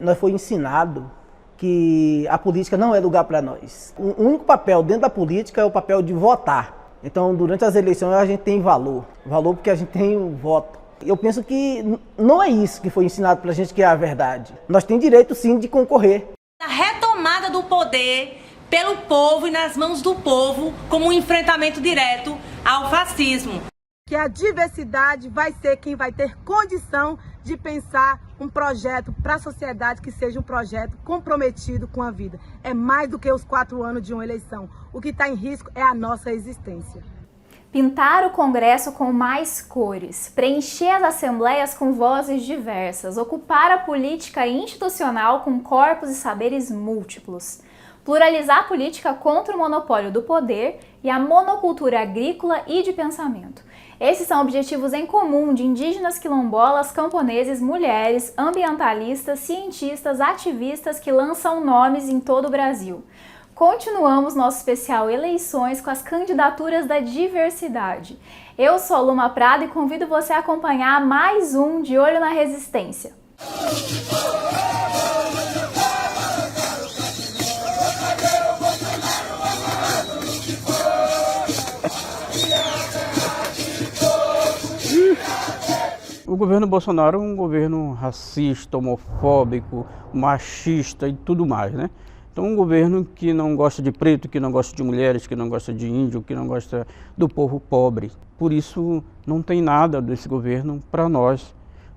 Nós foi ensinado que a política não é lugar para nós. O único papel dentro da política é o papel de votar. Então, durante as eleições, a gente tem valor. Valor porque a gente tem o voto. Eu penso que não é isso que foi ensinado para a gente que é a verdade. Nós temos direito, sim, de concorrer. A retomada do poder pelo povo e nas mãos do povo como um enfrentamento direto ao fascismo. Que a diversidade vai ser quem vai ter condição de pensar um projeto para a sociedade que seja um projeto comprometido com a vida. É mais do que os 4 anos de uma eleição. O que está em risco é a nossa existência. Pintar o Congresso com mais cores, preencher as assembleias com vozes diversas, ocupar a política institucional com corpos e saberes múltiplos, pluralizar a política contra o monopólio do poder e a monocultura agrícola e de pensamento. Esses são objetivos em comum de indígenas, quilombolas, camponeses, mulheres, ambientalistas, cientistas, ativistas que lançam nomes em todo o Brasil. Continuamos nosso especial Eleições com as candidaturas da diversidade. Eu sou a Luma Prado e convido você a acompanhar mais um De Olho na Resistência. O governo Bolsonaro é um governo racista, homofóbico, machista e tudo mais, né? Então, um governo que não gosta de preto, que não gosta de mulheres, que não gosta de índio, que não gosta do povo pobre. Por isso, não tem nada desse governo para nós.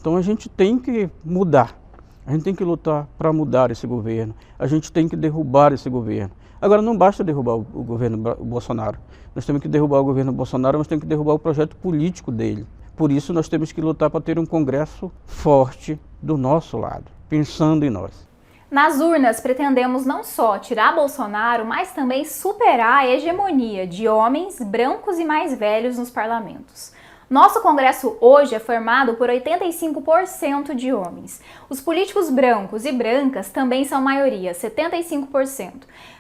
Então, a gente tem que mudar. A gente tem que lutar para mudar esse governo. A gente tem que derrubar esse governo. Agora, não basta derrubar o governo Bolsonaro. Nós temos que derrubar o governo Bolsonaro, mas temos que derrubar o projeto político dele. Por isso, nós temos que lutar para ter um Congresso forte do nosso lado, pensando em nós. Nas urnas, pretendemos não só tirar Bolsonaro, mas também superar a hegemonia de homens brancos e mais velhos nos parlamentos. Nosso Congresso hoje é formado por 85% de homens. Os políticos brancos e brancas também são maioria, 75%.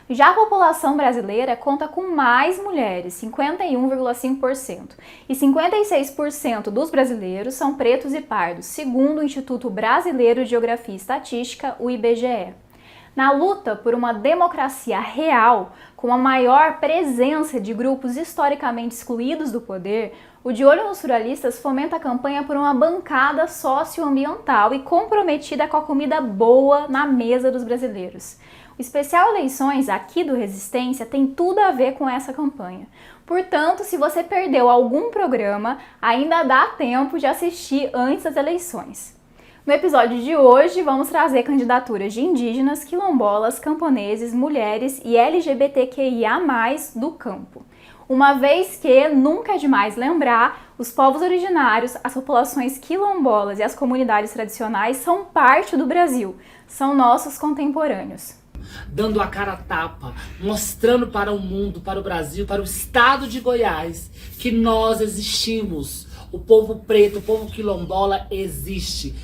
Já a população brasileira conta com mais mulheres, 51,5%. E 56% dos brasileiros são pretos e pardos, segundo o Instituto Brasileiro de Geografia e Estatística, o IBGE. Na luta por uma democracia real, com a maior presença de grupos historicamente excluídos do poder, o De Olho nos Ruralistas fomenta a campanha por uma bancada socioambiental e comprometida com a comida boa na mesa dos brasileiros. O especial Eleições aqui do Resistência tem tudo a ver com essa campanha. Portanto, se você perdeu algum programa, ainda dá tempo de assistir antes das eleições. No episódio de hoje, vamos trazer candidaturas de indígenas, quilombolas, camponeses, mulheres e LGBTQIA+, do campo. Uma vez que, nunca é demais lembrar, os povos originários, as populações quilombolas e as comunidades tradicionais são parte do Brasil, são nossos contemporâneos. Dando a cara a tapa, mostrando para o mundo, para o Brasil, para o estado de Goiás, que nós existimos. O povo preto, o povo quilombola existe.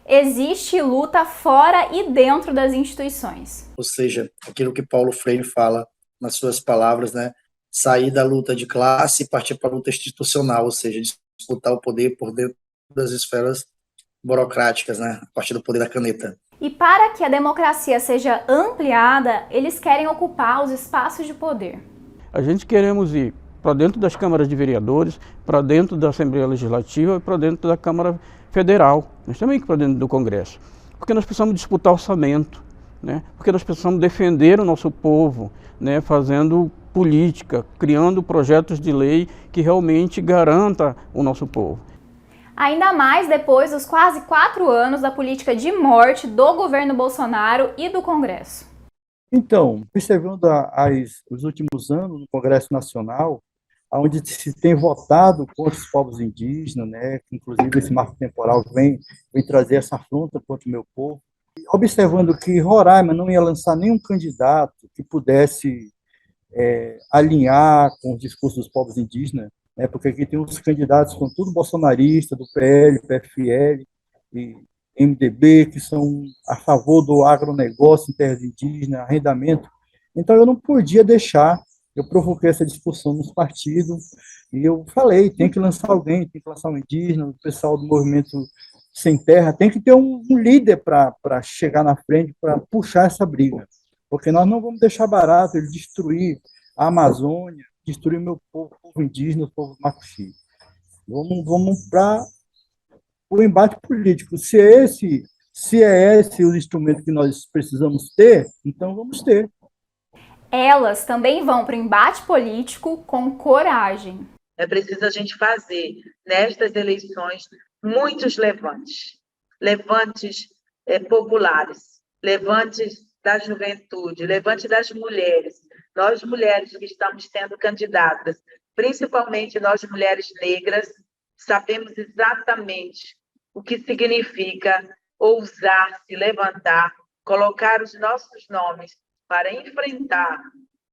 Existe luta fora e dentro das instituições. Ou seja, aquilo que Paulo Freire fala nas suas palavras, né? Sair da luta de classe e partir para a luta institucional, ou seja, disputar o poder por dentro das esferas burocráticas, né? A partir do poder da caneta. E para que a democracia seja ampliada, eles querem ocupar os espaços de poder. A gente queremos ir para dentro das câmaras de vereadores, para dentro da Assembleia Legislativa e para dentro da Câmara Federal. Nós também que para dentro do Congresso. Porque nós precisamos disputar orçamento, né? Porque nós precisamos defender o nosso povo, né? Fazendo política, criando projetos de lei que realmente garanta o nosso povo. Ainda mais depois dos quase 4 anos da política de morte do governo Bolsonaro e do Congresso. Então, observando os últimos anos no Congresso Nacional, onde se tem votado contra os povos indígenas, né, que inclusive esse marco temporal vem trazer essa afronta contra o meu povo, observando que Roraima não ia lançar nenhum candidato que pudesse alinhar com os discursos dos povos indígenas, né, porque aqui tem uns candidatos que são tudo bolsonaristas, do PL, PFL e MDB, que são a favor do agronegócio em terras indígenas, arrendamento. Então, eu não podia deixar, eu provoquei essa discussão nos partidos, e eu falei, tem que lançar alguém, tem que lançar um indígena, o pessoal do movimento sem terra, tem que ter um líder para chegar na frente, para puxar essa briga. Porque nós não vamos deixar barato ele destruir a Amazônia, destruir o meu povo indígena, o povo macuxi. Vamos para o embate político. Se é esse o instrumento que nós precisamos ter, então vamos ter. Elas também vão para o embate político com coragem. É preciso a gente fazer, nestas eleições, muitos levantes. Levantes populares, levantes da juventude, levantes das mulheres. Nós, mulheres que estamos sendo candidatas, principalmente nós, mulheres negras, sabemos exatamente o que significa ousar se levantar, colocar os nossos nomes para enfrentar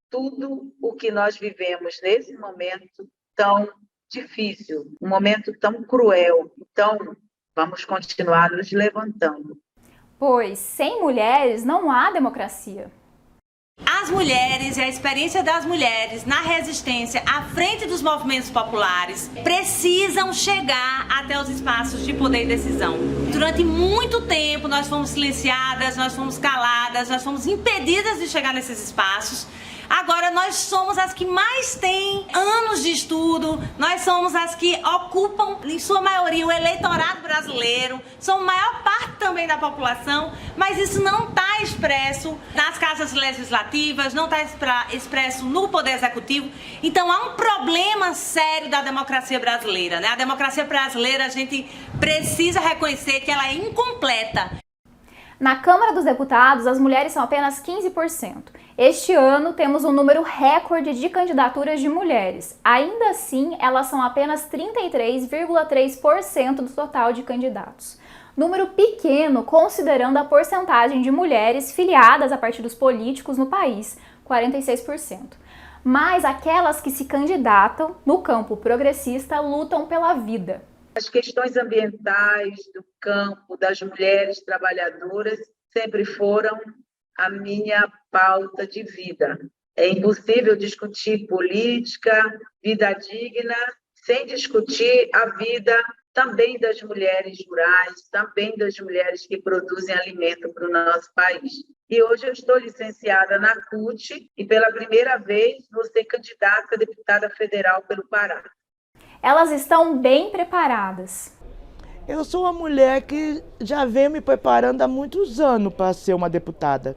tudo o que nós vivemos nesse momento tão difícil, um momento tão cruel. Então, vamos continuar nos levantando. Pois sem mulheres não há democracia. As mulheres e a experiência das mulheres na resistência à frente dos movimentos populares precisam chegar até os espaços de poder e decisão. Durante muito tempo nós fomos silenciadas, nós fomos caladas, nós fomos impedidas de chegar nesses espaços. Agora nós somos as que mais têm anos de estudo, nós somos as que ocupam, em sua maioria, o eleitorado brasileiro, são a maior parte também da população, mas isso não está expresso nas casas legislativas, não está expresso no Poder Executivo. Então há um problema sério da democracia brasileira, né? A democracia brasileira, a gente precisa reconhecer que ela é incompleta. Na Câmara dos Deputados, as mulheres são apenas 15%. Este ano, temos um número recorde de candidaturas de mulheres. Ainda assim, elas são apenas 33,3% do total de candidatos. Número pequeno, considerando a porcentagem de mulheres filiadas a partidos políticos no país, 46%. Mas aquelas que se candidatam no campo progressista lutam pela vida. As questões ambientais, do campo, das mulheres trabalhadoras, sempre foram a minha pauta de vida. É impossível discutir política, vida digna, sem discutir a vida também das mulheres rurais, também das mulheres que produzem alimento para o nosso país. E hoje eu estou licenciada na CUT e pela primeira vez vou ser candidata a deputada federal pelo Pará. Elas estão bem preparadas. Eu sou uma mulher que já venho me preparando há muitos anos para ser uma deputada.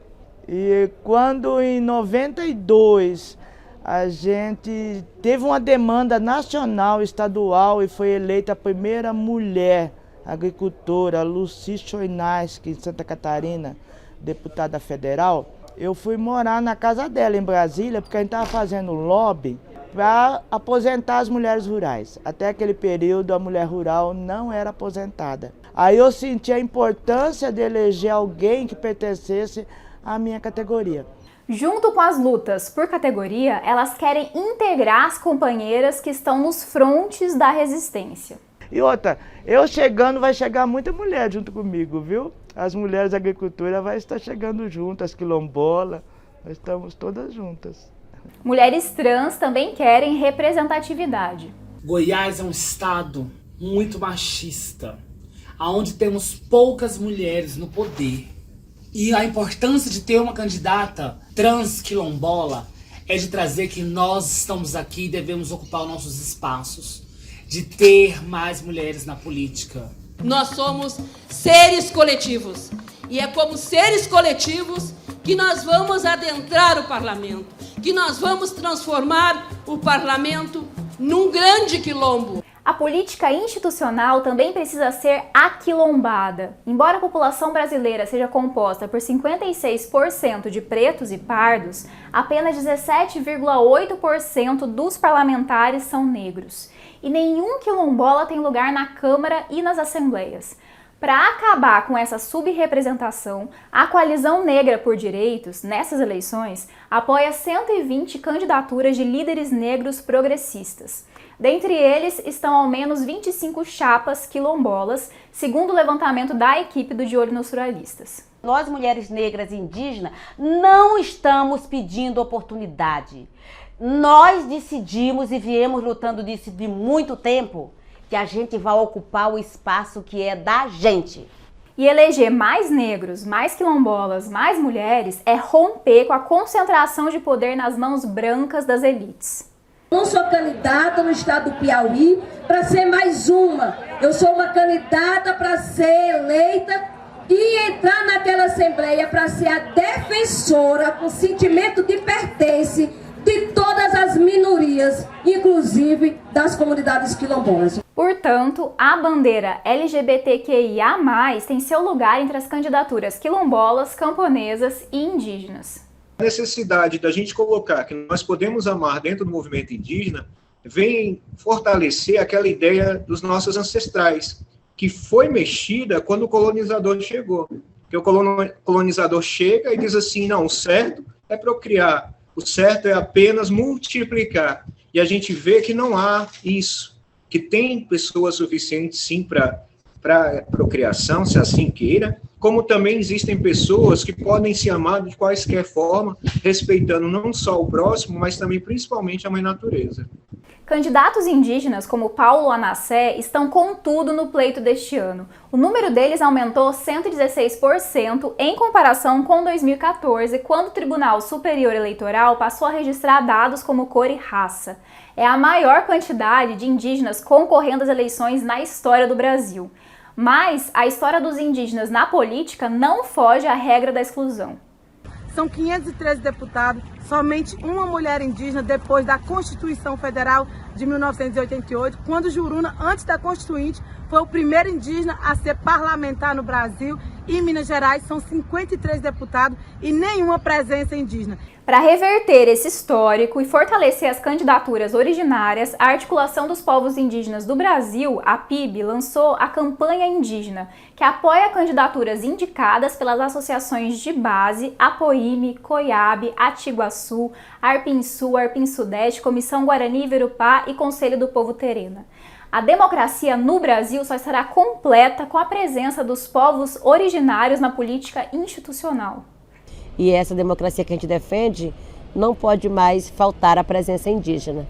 E quando em 92 a gente teve uma demanda nacional, estadual, e foi eleita a primeira mulher agricultora, Lucy Choinaski, em Santa Catarina, deputada federal, eu fui morar na casa dela em Brasília, porque a gente estava fazendo lobby para aposentar as mulheres rurais. Até aquele período a mulher rural não era aposentada. Aí eu senti a importância de eleger alguém que pertencesse à minha categoria. Junto com as lutas por categoria, elas querem integrar as companheiras que estão nos frontes da resistência. E outra, eu chegando, vai chegar muita mulher junto comigo, viu? As mulheres da agricultura vai estar chegando junto, as quilombolas, nós estamos todas juntas. Mulheres trans também querem representatividade. Goiás é um estado muito machista, onde temos poucas mulheres no poder. E a importância de ter uma candidata trans quilombola é de trazer que nós estamos aqui e devemos ocupar os nossos espaços, de ter mais mulheres na política. Nós somos seres coletivos e é como seres coletivos que nós vamos adentrar o parlamento, que nós vamos transformar o parlamento num grande quilombo. A política institucional também precisa ser aquilombada. Embora a população brasileira seja composta por 56% de pretos e pardos, apenas 17,8% dos parlamentares são negros. E nenhum quilombola tem lugar na Câmara e nas assembleias. Para acabar com essa subrepresentação, a Coalizão Negra por Direitos, nessas eleições, apoia 120 candidaturas de líderes negros progressistas. Dentre eles estão ao menos 25 chapas quilombolas, segundo o levantamento da equipe do De Olho nos Ruralistas. Nós, mulheres negras e indígenas, não estamos pedindo oportunidade. Nós decidimos e viemos lutando disso de muito tempo, que a gente vai ocupar o espaço que é da gente. E eleger mais negros, mais quilombolas, mais mulheres é romper com a concentração de poder nas mãos brancas das elites. Eu não sou candidata no estado do Piauí para ser mais uma. Eu sou uma candidata para ser eleita e entrar naquela assembleia para ser a defensora com sentimento de pertence de todas as minorias, inclusive das comunidades quilombolas. Portanto, a bandeira LGBTQIA+, tem seu lugar entre as candidaturas quilombolas, camponesas e indígenas. A necessidade da gente colocar que nós podemos amar dentro do movimento indígena vem fortalecer aquela ideia dos nossos ancestrais, que foi mexida quando o colonizador chegou. Porque o colonizador chega e diz assim, não, o certo é procriar, o certo é apenas multiplicar. E a gente vê que não há isso, que tem pessoas suficientes, sim, para procriação, se assim queira, como também existem pessoas que podem se amar de quaisquer forma, respeitando não só o próximo, mas também, principalmente, a mãe natureza. Candidatos indígenas como Paulo Anassé estão com tudo no pleito deste ano. O número deles aumentou 116% em comparação com 2014, quando o Tribunal Superior Eleitoral passou a registrar dados como cor e raça. É a maior quantidade de indígenas concorrendo às eleições na história do Brasil. Mas a história dos indígenas na política não foge à regra da exclusão. São 513 deputados, somente uma mulher indígena depois da Constituição Federal de 1988, quando Juruna, antes da Constituinte, foi o primeiro indígena a ser parlamentar no Brasil. E em Minas Gerais são 53 deputados e nenhuma presença indígena. Para reverter esse histórico e fortalecer as candidaturas originárias, a Articulação dos Povos Indígenas do Brasil, a PIB, lançou a Campanha Indígena, que apoia candidaturas indicadas pelas associações de base Apoime, Coiabe, Atiguaçu, Arpinsul, Arpinsudeste, Comissão Guarani Verupá e Conselho do Povo Terena. A democracia no Brasil só estará completa com a presença dos povos originários na política institucional. E essa democracia que a gente defende, não pode mais faltar a presença indígena.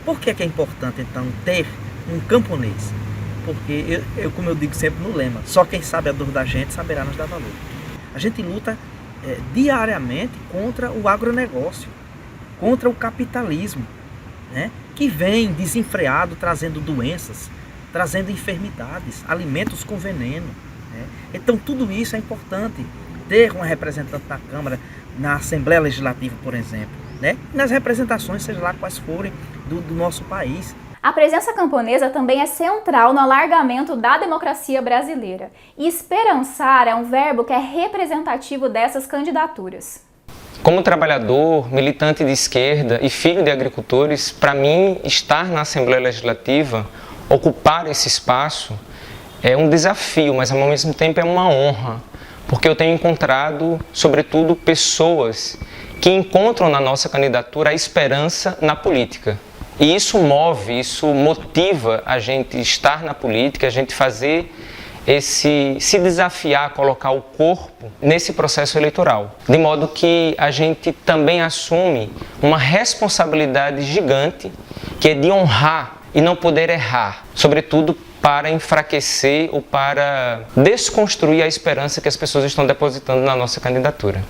Por que é importante, então, ter um camponês? Porque, como eu digo sempre no lema, só quem sabe a dor da gente saberá nos dar valor. A gente luta diariamente contra o agronegócio, contra o capitalismo, né? Que vem desenfreado, trazendo doenças, trazendo enfermidades, alimentos com veneno, né? Então tudo isso é importante, ter uma representante na Câmara, na Assembleia Legislativa, por exemplo, né? E nas representações, seja lá quais forem, do nosso país. A presença camponesa também é central no alargamento da democracia brasileira. E esperançar é um verbo que é representativo dessas candidaturas. Como trabalhador, militante de esquerda e filho de agricultores, para mim, estar na Assembleia Legislativa, ocupar esse espaço, é um desafio, mas ao mesmo tempo é uma honra, porque eu tenho encontrado, sobretudo, pessoas que encontram na nossa candidatura a esperança na política. E isso move, isso motiva a gente estar na política, a gente fazer se desafiar a colocar o corpo nesse processo eleitoral. De modo que a gente também assume uma responsabilidade gigante, que é de honrar e não poder errar, sobretudo para enfraquecer ou para desconstruir a esperança que as pessoas estão depositando na nossa candidatura.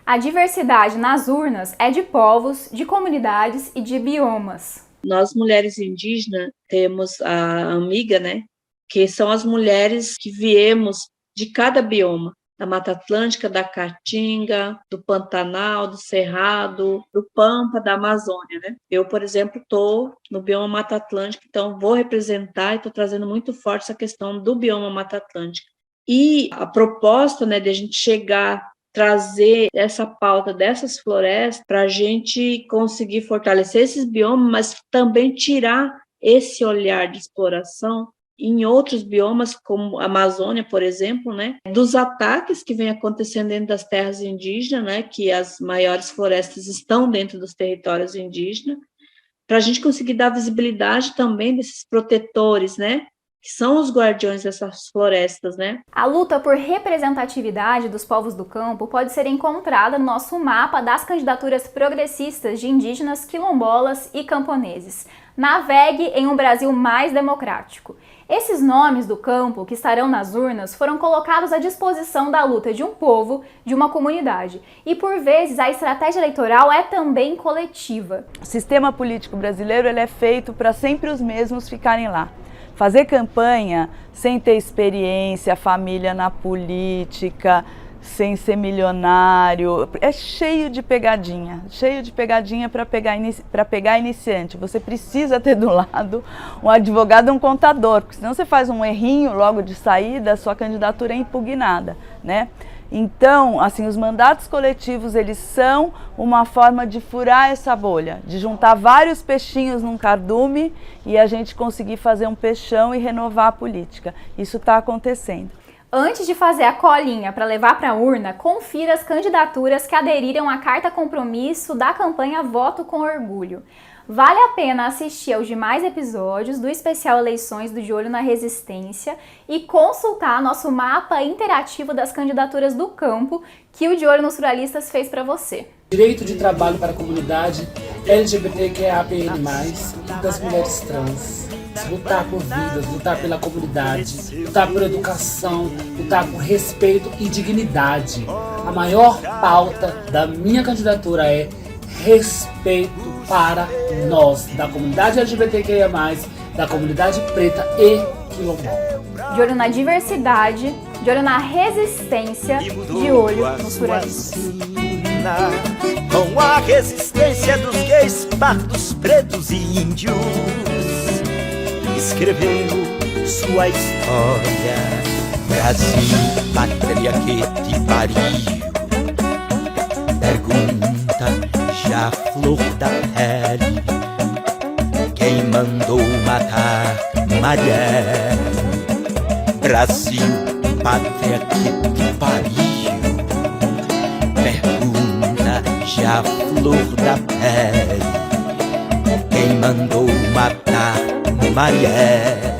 A diversidade nas urnas é de povos, de comunidades e de biomas. Nós, mulheres indígenas, temos a amiga, né? Que são as mulheres que viemos de cada bioma, da Mata Atlântica, da Caatinga, do Pantanal, do Cerrado, do Pampa, da Amazônia, né? Eu, por exemplo, estou no bioma Mata Atlântica, então vou representar e estou trazendo muito forte essa questão do bioma Mata Atlântica. E a proposta, né, de a gente chegar, trazer essa pauta dessas florestas para a gente conseguir fortalecer esses biomas, mas também tirar esse olhar de exploração em outros biomas, como a Amazônia, por exemplo, né, dos ataques que vem acontecendo dentro das terras indígenas, né, que as maiores florestas estão dentro dos territórios indígenas, para a gente conseguir dar visibilidade também desses protetores, né, que são os guardiões dessas florestas, né? A luta por representatividade dos povos do campo pode ser encontrada no nosso mapa das candidaturas progressistas de indígenas, quilombolas e camponeses. Navegue em um Brasil mais democrático. Esses nomes do campo que estarão nas urnas foram colocados à disposição da luta de um povo, de uma comunidade. E por vezes a estratégia eleitoral é também coletiva. O sistema político brasileiro ele é feito para sempre os mesmos ficarem lá. Fazer campanha sem ter experiência, família na política, sem ser milionário, é cheio de pegadinha para pegar iniciante. Você precisa ter do lado um advogado e um contador, porque senão você faz um errinho logo de saída, sua candidatura é impugnada, né? Então, assim, os mandatos coletivos, eles são uma forma de furar essa bolha, de juntar vários peixinhos num cardume e a gente conseguir fazer um peixão e renovar a política. Isso está acontecendo. Antes de fazer a colinha para levar para a urna, confira as candidaturas que aderiram à Carta Compromisso da campanha Voto com Orgulho. Vale a pena assistir aos demais episódios do especial Eleições do De Olho na Resistência e consultar nosso mapa interativo das candidaturas do campo que o De Olho nos Ruralistas fez para você. Direito de trabalho para a comunidade LGBTQIAPN+, e das mulheres trans. Lutar por vidas, lutar pela comunidade, lutar por educação, lutar por respeito e dignidade. A maior pauta da minha candidatura é respeito para nós, da comunidade LGBTQIA+, da comunidade preta e quilombola. De olho na diversidade, de olho na resistência, de olho nos ruralistas. Com a resistência dos gays, pardos, pretos e índios, escreveu sua história. Brasil, pátria que te pariu. Pergunta já flor da pele, quem mandou matar Marielle? Brasil, pátria que te pariu. Pergunta já flor da pele, quem mandou matar Marielle?